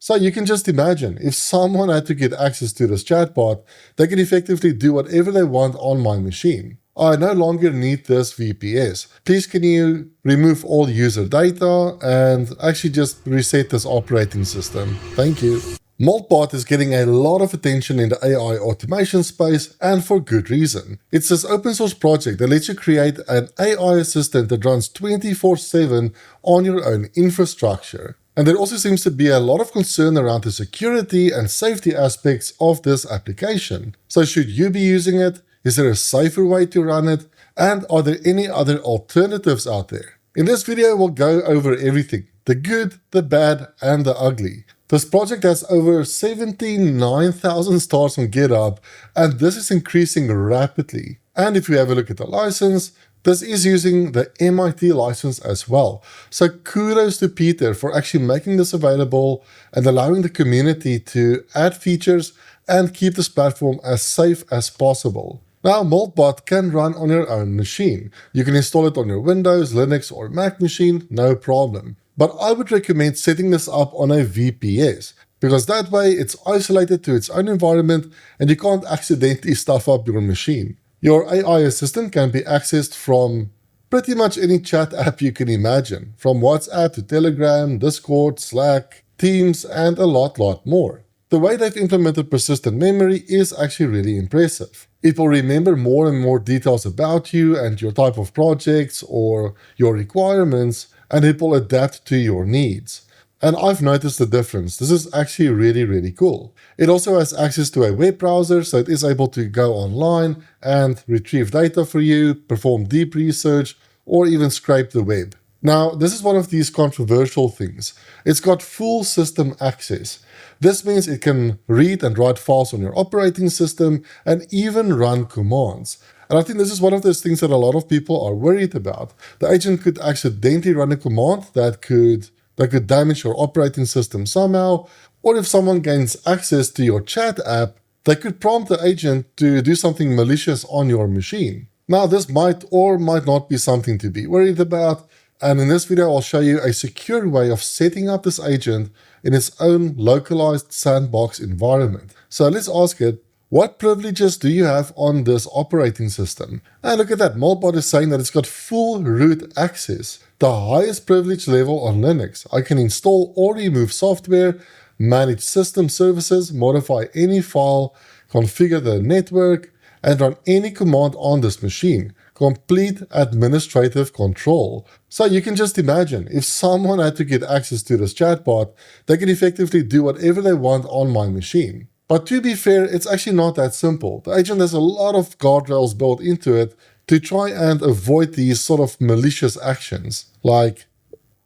So you can just imagine, if someone had to get access to this chatbot, they can effectively do whatever they want on my machine. I no longer need this VPS. Please can you remove all user data and actually just reset this operating system. Thank you. Moltbot is getting a lot of attention in the AI automation space, and for good reason. It's this open source project that lets you create an AI assistant that runs 24/7 on your own infrastructure. And there also seems to be a lot of concern around the security and safety aspects of this application. So should you be using it? Is there a safer way to run it? And are there any other alternatives out there? In this video, we'll go over everything: the good, the bad, and the ugly. This project has over 79,000 stars on GitHub, and this is increasing rapidly. And if we have a look at the license, this is using the MIT license as well. So kudos to Peter for actually making this available and allowing the community to add features and keep this platform as safe as possible. Now, moltbot can run on your own machine. You can install it on your Windows, Linux, or Mac machine, no problem. But I would recommend setting this up on a VPS, because that way it's isolated to its own environment and you can't accidentally stuff up your machine. Your AI assistant can be accessed from pretty much any chat app you can imagine, from WhatsApp to Telegram, Discord, Slack, Teams, and a lot more. The way they've implemented persistent memory is actually really impressive. It will remember more and more details about you and your type of projects or your requirements, and it will adapt to your needs. And I've noticed the difference. This is actually really cool. It also has access to a web browser, so it is able to go online and retrieve data for you, perform deep research, or even scrape the web. Now, this is one of these controversial things. It's got full system access. This means it can read and write files on your operating system and even run commands. And I think this is one of those things that a lot of people are worried about. The agent could accidentally run a command that could damage your operating system somehow, or if someone gains access to your chat app, they could prompt the agent to do something malicious on your machine. Now, this might or might not be something to be worried about, and in this video I'll show you a secure way of setting up this agent in its own localized sandbox environment. So let's ask it, what privileges do you have on this operating system? And look at that, moltbot is saying that it's got full root access, the highest privilege level on Linux. I can install or remove software, manage system services, modify any file, configure the network, and run any command on this machine. Complete administrative control. So you can just imagine, if someone had to get access to this chatbot, they can effectively do whatever they want on my machine. But to be fair, it's actually not that simple. The agent has a lot of guardrails built into it to try and avoid these sort of malicious actions. Like,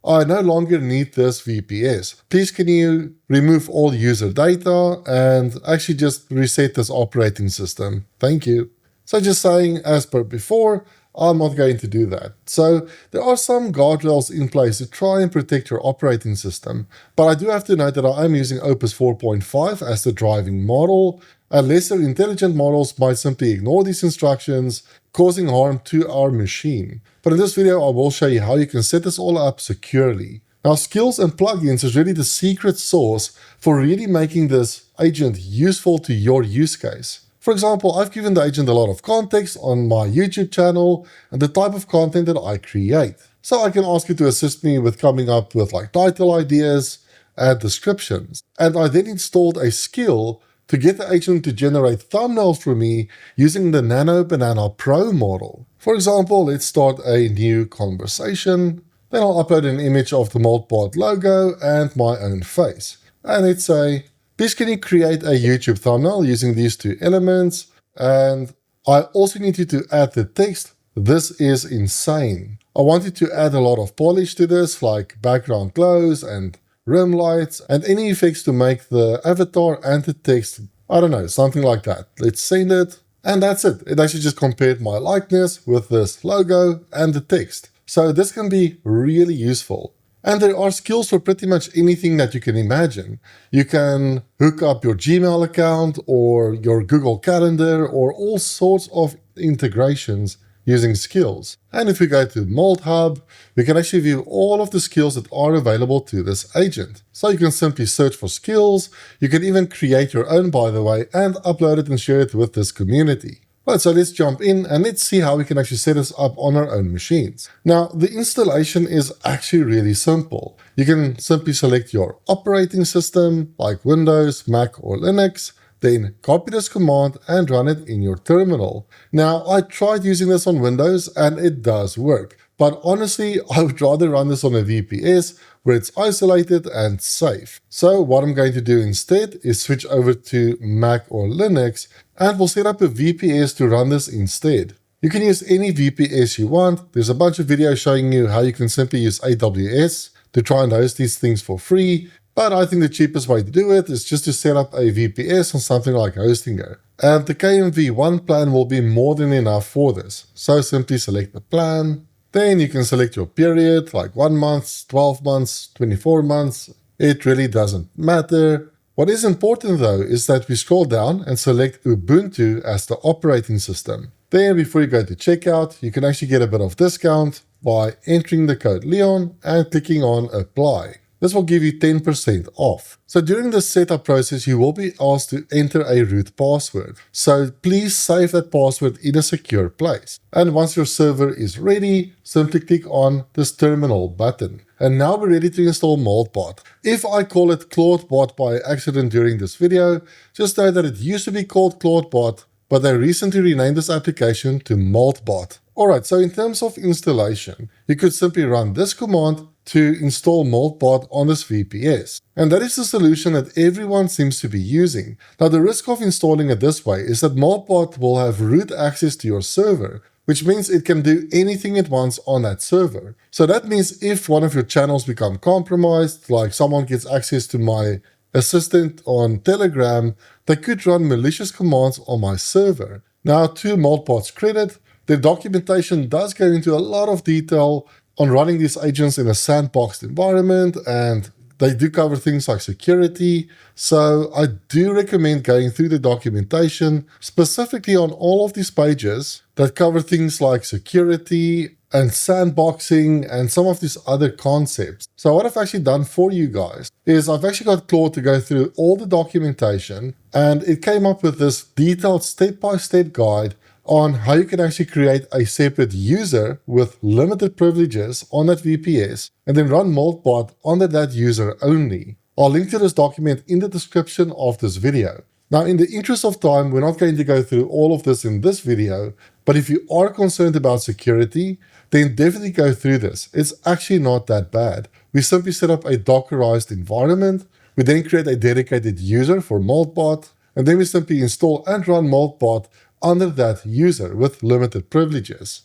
I no longer need this VPS. Please can you remove all user data and actually just reset this operating system. Thank you. So just saying, as per before, I'm not going to do that. So there are some guardrails in place to try and protect your operating system, but I do have to note that I am using Opus 4.5 as the driving model, and lesser intelligent models might simply ignore these instructions, causing harm to our machine. But in this video, I will show you how you can set this all up securely. Now, skills and plugins is really the secret sauce for really making this agent useful to your use case. For example, I've given the agent a lot of context on my YouTube channel and the type of content that I create. So I can ask it to assist me with coming up with like title ideas and descriptions. And I then installed a skill to get the agent to generate thumbnails for me using the Nano Banana Pro model. For example, let's start a new conversation. Then I'll upload an image of the moltbot logo and my own face. And let's say, please can you create a YouTube thumbnail using these two elements? And I also need you to add the text. This is insane. I wanted to add a lot of polish to this, like background glows and rim lights, and any effects to make the avatar and the text, I don't know, something like that. Let's send it. And that's it. It actually just compared my likeness with this logo and the text. So this can be really useful. And there are skills for pretty much anything that you can imagine. You can hook up your Gmail account or your Google Calendar or all sorts of integrations using skills. And if we go to Mold Hub, we can actually view all of the skills that are available to this agent. So you can simply search for skills. You can even create your own, by the way, and upload it and share it with this community. Right, so let's jump in and let's see how we can actually set this up on our own machines. Now, the installation is actually really simple. You can simply select your operating system like Windows, Mac, or Linux, then copy this command and run it in your terminal. Now, I tried using this on Windows and it does work, but honestly, I would rather run this on a VPS where it's isolated and safe. So what I'm going to do instead is switch over to Mac or Linux, and we'll set up a VPS to run this instead. You can use any VPS you want. There's a bunch of videos showing you how you can simply use AWS to try and host these things for free. But I think the cheapest way to do it is just to set up a VPS on something like Hostinger. And the KMV1 plan will be more than enough for this. So simply select the plan. Then you can select your period, like 1 month, 12 months, 24 months. It really doesn't matter. What is important though is that we scroll down and select Ubuntu as the operating system. Then before you go to checkout, you can actually get a bit of discount by entering the code Leon and clicking on apply. This will give you 10% off. So during the setup process, you will be asked to enter a root password. So please save that password in a secure place. And once your server is ready, simply click on this terminal button. And now we're ready to install moltbot. If I call it clawdbot by accident during this video, just know that it used to be called clawdbot, but they recently renamed this application to moltbot. Alright, so in terms of installation, you could simply run this command to install moltbot on this VPS. And that is the solution that everyone seems to be using. Now the risk of installing it this way is that moltbot will have root access to your server, which means it can do anything it wants on that server. So that means if one of your channels become compromised, like someone gets access to my assistant on Telegram, they could run malicious commands on my server. Now to moltbot's credit, their documentation does go into a lot of detail on running these agents in a sandboxed environment, and they do cover things like security. So I do recommend going through the documentation, specifically on all of these pages that cover things like security and sandboxing and some of these other concepts. So what I've actually done for you guys is I've actually got Claude to go through all the documentation, and it came up with this detailed step-by-step guide on how you can actually create a separate user with limited privileges on that VPS and then run moltbot under that user only. I'll link to this document in the description of this video. Now, in the interest of time, we're not going to go through all of this in this video, but if you are concerned about security, then definitely go through this. It's actually not that bad. We simply set up a Dockerized environment. We then create a dedicated user for moltbot, and then we simply install and run moltbot under that user with limited privileges.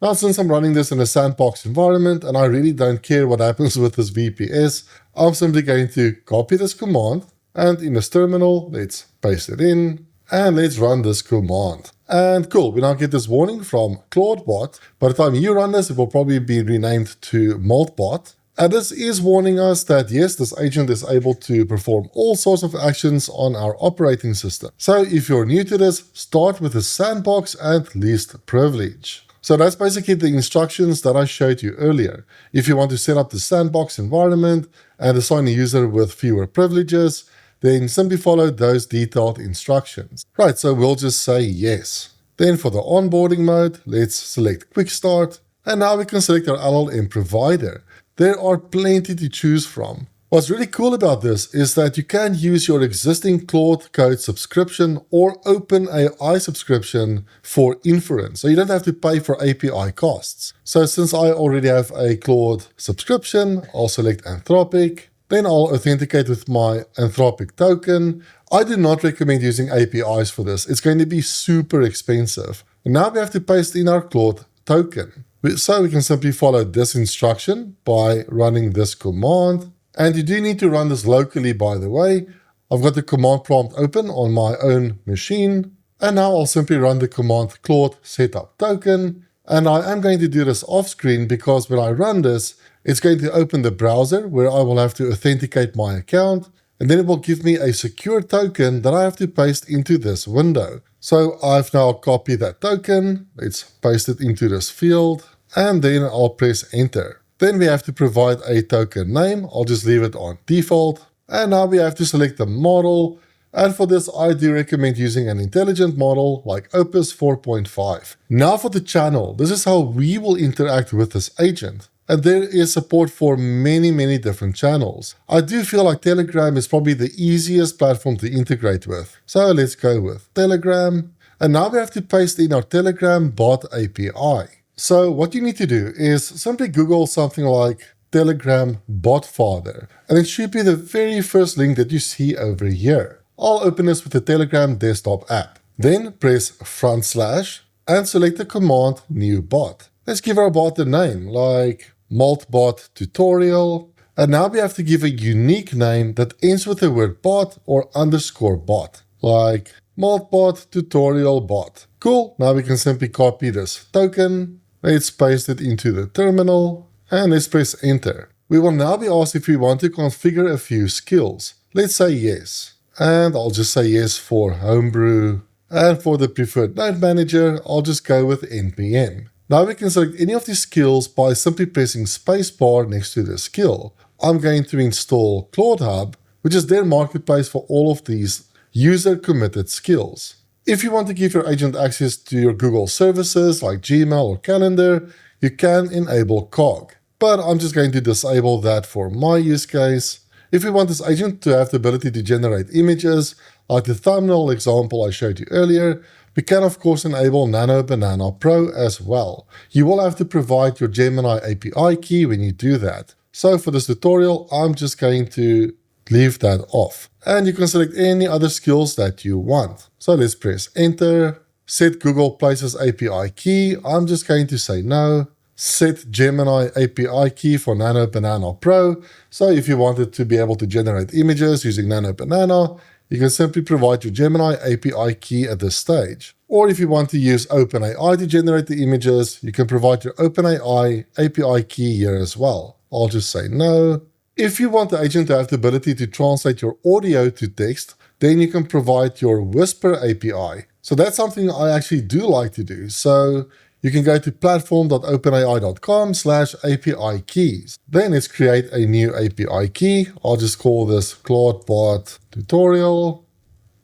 Now, since I'm running this in a sandbox environment and I really don't care what happens with this VPS, I'm simply going to copy this command, and in this terminal, let's paste it in, and let's run this command. And cool, we now get this warning from clawdbot. By the time you run this, it will probably be renamed to moltbot. And this is warning us that yes, this agent is able to perform all sorts of actions on our operating system. So if you're new to this, start with the sandbox and least privilege. So that's basically the instructions that I showed you earlier. If you want to set up the sandbox environment and assign a user with fewer privileges, then simply follow those detailed instructions. Right, so we'll just say yes. Then for the onboarding mode, let's select Quick Start. And now we can select our LLM provider. There are plenty to choose from. What's really cool about this is that you can use your existing Claude Code subscription or OpenAI subscription for inference. So you don't have to pay for API costs. So since I already have a Claude subscription, I'll select Anthropic. Then I'll authenticate with my Anthropic token. I do not recommend using APIs for this. It's going to be super expensive. And now we have to paste in our Claude token. So we can simply follow this instruction by running this command. And you do need to run this locally, by the way. I've got the command prompt open on my own machine. And now I'll simply run the command Claude setup token. And I am going to do this off screen because when I run this, it's going to open the browser where I will have to authenticate my account. And then it will give me a secure token that I have to paste into this window. So I've now copied that token. Let's paste it into this field, and then I'll press enter. Then we have to provide a token name. I'll just leave it on default. And now we have to select the model. And for this, I do recommend using an intelligent model like Opus 4.5. Now for the channel, this is how we will interact with this agent. And there is support for many different channels. I do feel like Telegram is probably the easiest platform to integrate with. So let's go with Telegram. And now we have to paste in our Telegram bot API. So what you need to do is simply Google something like Telegram BotFather, and it should be the very first link that you see over here. I'll open this with the Telegram desktop app. Then press / and select the command new bot. Let's give our bot a name like moltbot tutorial. And now we have to give a unique name that ends with the word bot or _bot, like moltbot tutorial bot. Cool, now we can simply copy this token. Let's paste it into the terminal and let's press enter. We will now be asked if we want to configure a few skills. Let's say yes. And I'll just say yes for homebrew. And for the preferred node manager, I'll just go with npm. Now we can select any of these skills by simply pressing spacebar next to the skill. I'm going to install Claude Hub, which is their marketplace for all of these user-committed skills. If you want to give your agent access to your Google services like Gmail or Calendar, you can enable cog. But I'm just going to disable that for my use case. If you want this agent to have the ability to generate images, like the thumbnail example I showed you earlier, we can of course enable Nano Banana Pro as well. You will have to provide your Gemini API key when you do that. So for this tutorial, I'm just going to leave that off. And you can select any other skills that you want. So let's press enter. Set Google Places API key. I'm just going to say no. Set Gemini API key for Nano Banana Pro. So if you wanted to be able to generate images using Nano Banana, you can simply provide your Gemini API key at this stage. Or if you want to use OpenAI to generate the images, you can provide your OpenAI API key here as well. I'll just say no. If you want the agent to have the ability to translate your audio to text, then you can provide your Whisper API. So that's something I actually do like to do. So you can go to platform.openai.com/API keys. Then let's create a new API key. I'll just call this clawdbot tutorial.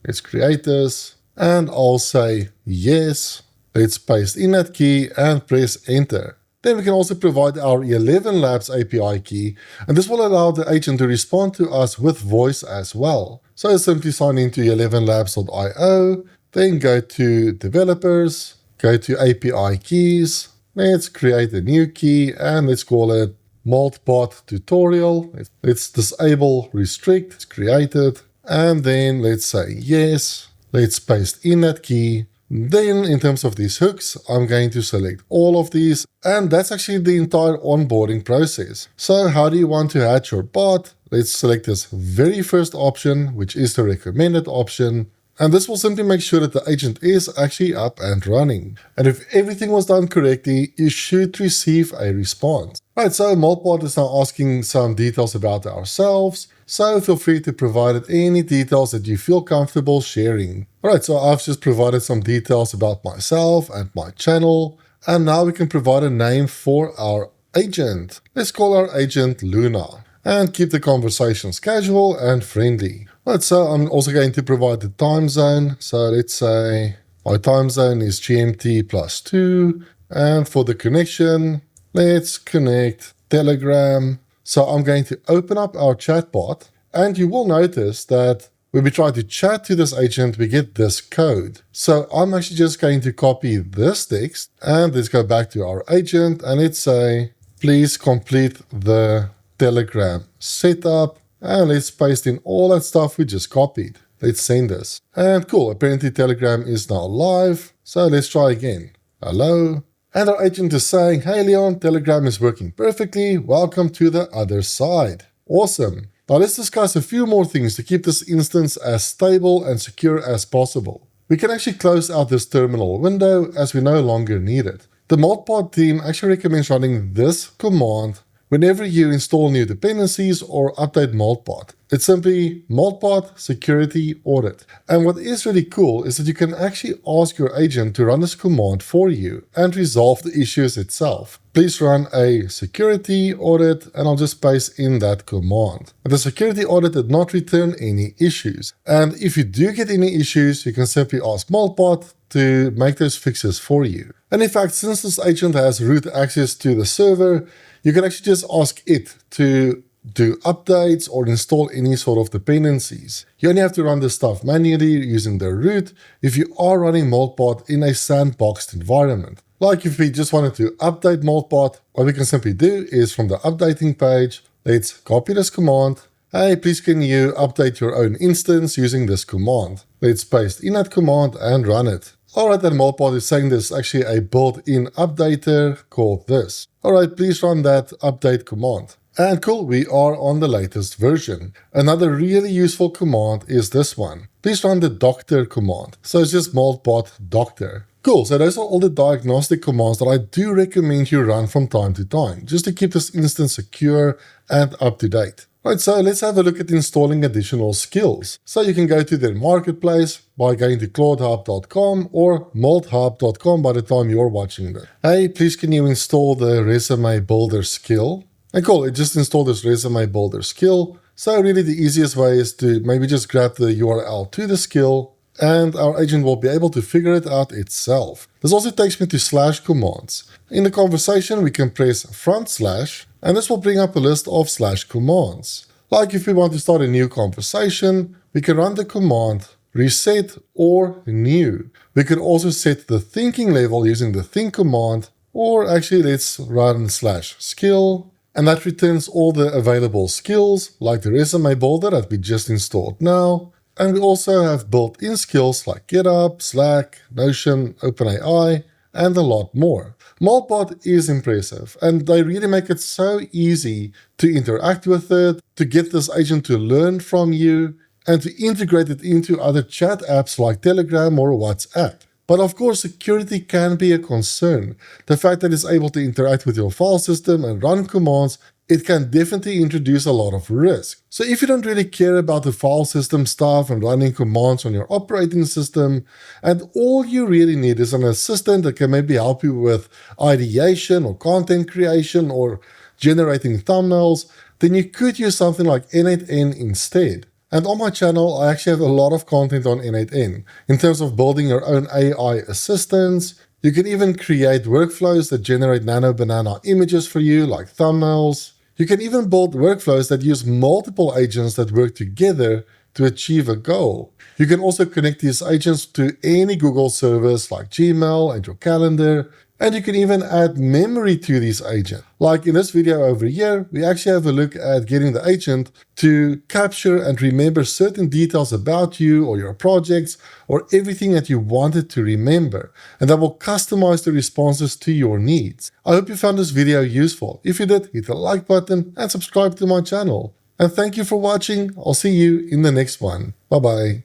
Let's create this and I'll say yes. Let's paste in that key and press enter. Then we can also provide our 11 Labs API key, and this will allow the agent to respond to us with voice as well. So simply sign into 11labs.io, then go to developers, go to API keys. Let's create a new key and let's call it moltbot tutorial. Let's disable restrict, let's create it. And then let's say yes. Let's paste in that key. Then in terms of these hooks, I'm going to select all of these. And that's actually the entire onboarding process. So how do you want to add your bot? Let's select this very first option, which is the recommended option. And this will simply make sure that the agent is actually up and running. And if everything was done correctly, you should receive a response. Right, so moltbot is now asking some details about ourselves. So feel free to provide it any details that you feel comfortable sharing. Alright, so I've just provided some details about myself and my channel. And now we can provide a name for our agent. Let's call our agent Luna. And keep the conversations casual and friendly. Right, so I'm also going to provide the time zone. So let's say my time zone is GMT +2. And for the connection, let's connect Telegram. So I'm going to open up our chatbot. And you will notice that when we try to chat to this agent, we get this code. So I'm actually just going to copy this text. And let's go back to our agent. And let's say, please complete the Telegram setup. And let's paste in all that stuff we just copied. Let's send this. And cool, apparently Telegram is now live. So let's try again. Hello. And our agent is saying, hey Leon, Telegram is working perfectly. Welcome to the other side. Awesome. Now let's discuss a few more things to keep this instance as stable and secure as possible. We can actually close out this terminal window as we no longer need it. The moltbot team actually recommends running this command whenever you install new dependencies or update moltbot. It's simply moltbot security audit. And what is really cool is that you can actually ask your agent to run this command for you and resolve the issues itself. Please run a security audit, and I'll just paste in that command. And the security audit did not return any issues. And if you do get any issues, you can simply ask moltbot to make those fixes for you. And in fact, since this agent has root access to the server, you can actually just ask it to do updates or install any sort of dependencies. You only have to run this stuff manually using the root if you are running moltbot in a sandboxed environment. Like if we just wanted to update moltbot, what we can simply do is from the updating page, let's copy this command. Hey, please can you update your own instance using this command? Let's paste in that command and run it. Alright, then moltbot is saying there's actually a built-in updater called this. Alright, please run that update command. And cool, we are on the latest version. Another really useful command is this one. Please run the doctor command. So it's just moltbot doctor. Cool, so those are all the diagnostic commands that I do recommend you run from time to time, just to keep this instance secure and up to date. Right, so let's have a look at installing additional skills. So you can go to their marketplace by going to clawdbot.com or molthub.com by the time you're watching this. Hey, please can you install the resume builder skill? And cool, it just installed this resume builder skill. So really the easiest way is to maybe just grab the URL to the skill and our agent will be able to figure it out itself. This also takes me to slash commands. In the conversation, we can press front slash, and this will bring up a list of slash commands. Like if we want to start a new conversation, we can run the command reset or new. We can also set the thinking level using the think command, or actually let's run slash skill, and that returns all the available skills, like the resume builder that we just installed now. And we also have built-in skills like GitHub, Slack, Notion, OpenAI, and a lot more. Moltbot is impressive, and they really make it so easy to interact with it, to get this agent to learn from you, and to integrate it into other chat apps like Telegram or WhatsApp. But of course, security can be a concern. The fact that it's able to interact with your file system and run commands, it can definitely introduce a lot of risk. So if you don't really care about the file system stuff and running commands on your operating system, and all you really need is an assistant that can maybe help you with ideation or content creation or generating thumbnails, then you could use something like N8N instead. And on my channel, I actually have a lot of content on N8N in terms of building your own AI assistants. You can even create workflows that generate Nano Banana images for you, like thumbnails. You can even build workflows that use multiple agents that work together to achieve a goal. You can also connect these agents to any Google service like Gmail and your calendar. And you can even add memory to these agents. Like in this video over here, we actually have a look at getting the agent to capture and remember certain details about you or your projects or everything that you wanted to remember. And that will customize the responses to your needs. I hope you found this video useful. If you did, hit the like button and subscribe to my channel. And thank you for watching. I'll see you in the next one. Bye bye.